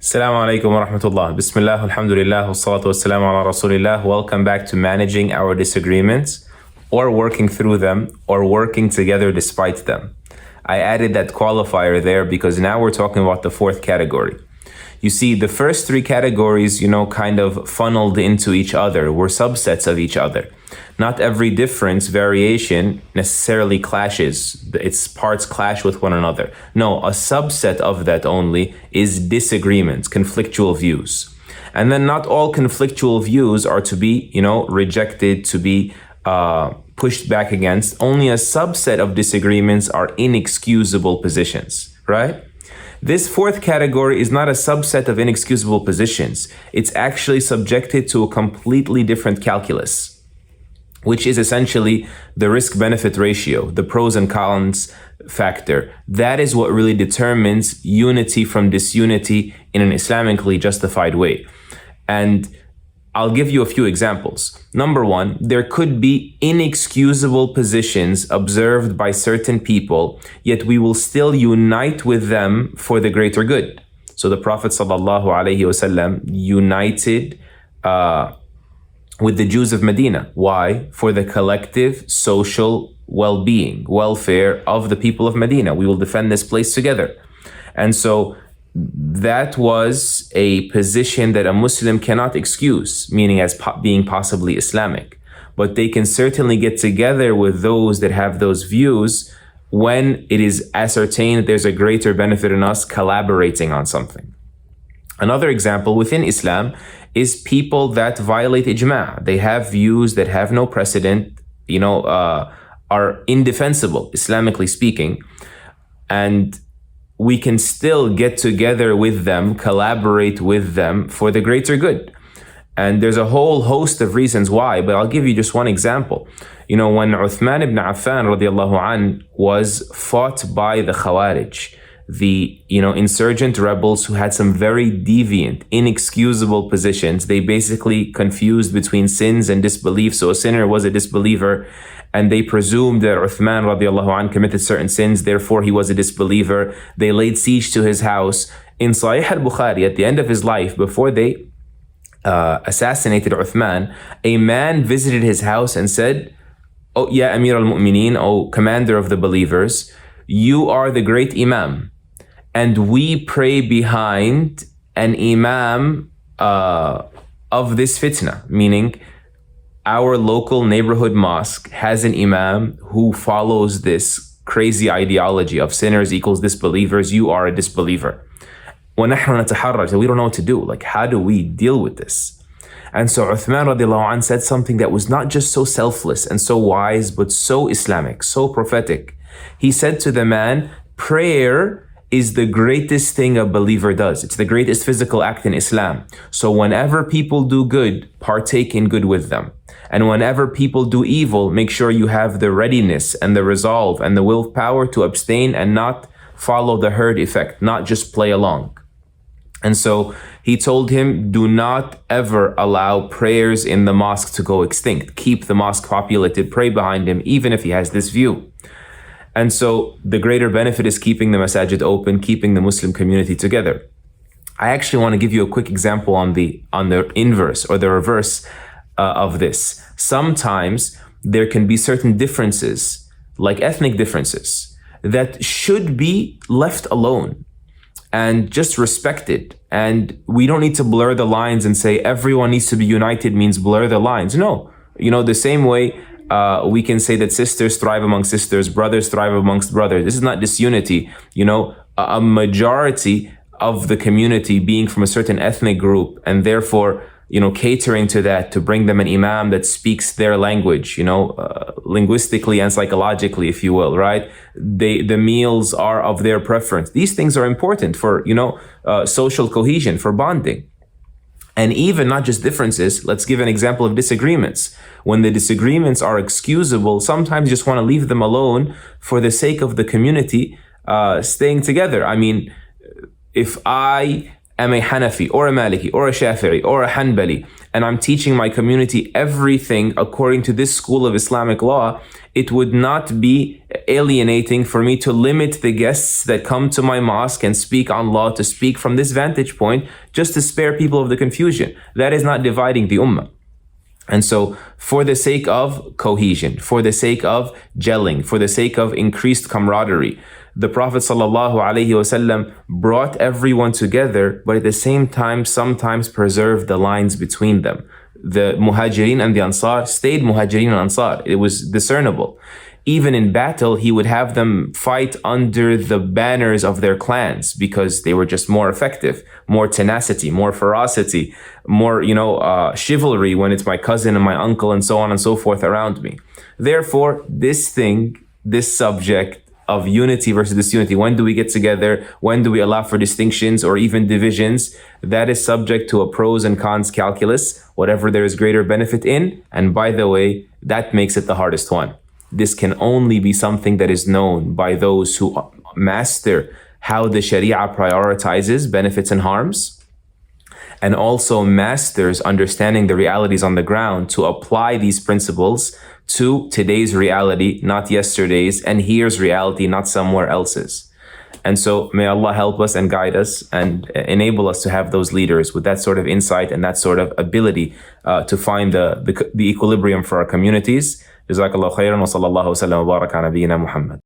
Assalamu alaikum wa rahmatullah. Bismillah, alhamdulillah, wa salatu wa salamu ala rasulillah. Welcome back to managing our disagreements, or working through them, or working together despite them. I added that qualifier there because now we're talking about the fourth category. You see, the first three categories, kind of funneled into each other, were subsets of each other. Not every variation necessarily clashes. Its parts clash with one another. No, a subset of that only is disagreements, conflictual views. And then not all conflictual views are to be, rejected, to be pushed back against. Only a subset of disagreements are inexcusable positions, right? This fourth category is not a subset of inexcusable positions. It's actually subjected to a completely different calculus, which is essentially the risk-benefit ratio, the pros and cons factor. That is what really determines unity from disunity in an Islamically justified way. And I'll give you a few examples. Number one, there could be inexcusable positions observed by certain people, yet we will still unite with them for the greater good. So the Prophet ﷺ united with the Jews of Medina. Why? For the collective social well-being, welfare of the people of Medina. We will defend this place together. And so that was a position that a Muslim cannot excuse, meaning as being possibly Islamic. But they can certainly get together with those that have those views when it is ascertained that there's a greater benefit in us collaborating on something. Another example within Islam is people that violate ijma'. They have views that have no precedent, are indefensible, Islamically speaking, and we can still get together with them, collaborate with them for the greater good. And there's a whole host of reasons why, but I'll give you just one example. When Uthman ibn Affan radiallahu anh was fought by the Khawarij, the insurgent rebels who had some very deviant, inexcusable positions, they basically confused between sins and disbelief. So a sinner was a disbeliever, and they presumed that Uthman radiallahu anh committed certain sins, therefore he was a disbeliever. They laid siege to his house. In Sahih al-Bukhari, at the end of his life, before they assassinated Uthman, a man visited his house and said, "Oh, ya Amir al-Mu'mineen, oh commander of the believers, you are the great Imam, and we pray behind an Imam of this fitna," meaning our local neighborhood mosque has an imam who follows this crazy ideology of sinners equals disbelievers. You are a disbeliever. We don't know what to do. Like, how do we deal with this? And so Uthman radiallahu anh said something that was not just so selfless and so wise, but so Islamic, so prophetic. He said to the man, prayer is the greatest thing a believer does. It's the greatest physical act in Islam. So whenever people do good, partake in good with them. And whenever people do evil, make sure you have the readiness and the resolve and the willpower to abstain and not follow the herd effect, not just play along. And so he told him, do not ever allow prayers in the mosque to go extinct. Keep the mosque populated, pray behind him, even if he has this view. And so the greater benefit is keeping the masajid open, keeping the Muslim community together. I actually want to give you a quick example on the inverse or the reverse of this. Sometimes there can be certain differences, like ethnic differences, that should be left alone and just respected. And we don't need to blur the lines and say everyone needs to be united means blur the lines. No, the same way we can say that sisters thrive among sisters, brothers thrive amongst brothers. This is not disunity. A majority of the community being from a certain ethnic group, and therefore catering to that, to bring them an imam that speaks their language, linguistically and psychologically, if you will, right? The meals are of their preference. These things are important for, social cohesion, for bonding. And even not just differences, let's give an example of disagreements. When the disagreements are excusable, sometimes you just want to leave them alone for the sake of the community staying together. I mean, if I am a Hanafi or a Maliki or a Shafi'i or a Hanbali, and I'm teaching my community everything according to this school of Islamic law, it would not be alienating for me to limit the guests that come to my mosque and speak on law to speak from this vantage point just to spare people of the confusion. That is not dividing the ummah. And so for the sake of cohesion, for the sake of gelling, for the sake of increased camaraderie, the Prophet ﷺ brought everyone together, but at the same time, sometimes preserved the lines between them. The Muhajirin and the Ansar stayed Muhajirin and Ansar. It was discernible. Even in battle, he would have them fight under the banners of their clans because they were just more effective, more tenacity, more ferocity, more, chivalry when it's my cousin and my uncle and so on and so forth around me. Therefore, this subject of unity versus disunity, when do we get together? When do we allow for distinctions or even divisions? That is subject to a pros and cons calculus, whatever there is greater benefit in. And by the way, that makes it the hardest one. This can only be something that is known by those who master how the Sharia prioritizes benefits and harms, and also masters understanding the realities on the ground to apply these principles to today's reality, not yesterday's, and here's reality, not somewhere else's. And so may Allah help us and guide us and enable us to have those leaders with that sort of insight and that sort of ability to find the equilibrium for our communities. Jazakallah khairan wa sallallahu wa sallam wa baraka ala nabiyyina Muhammad.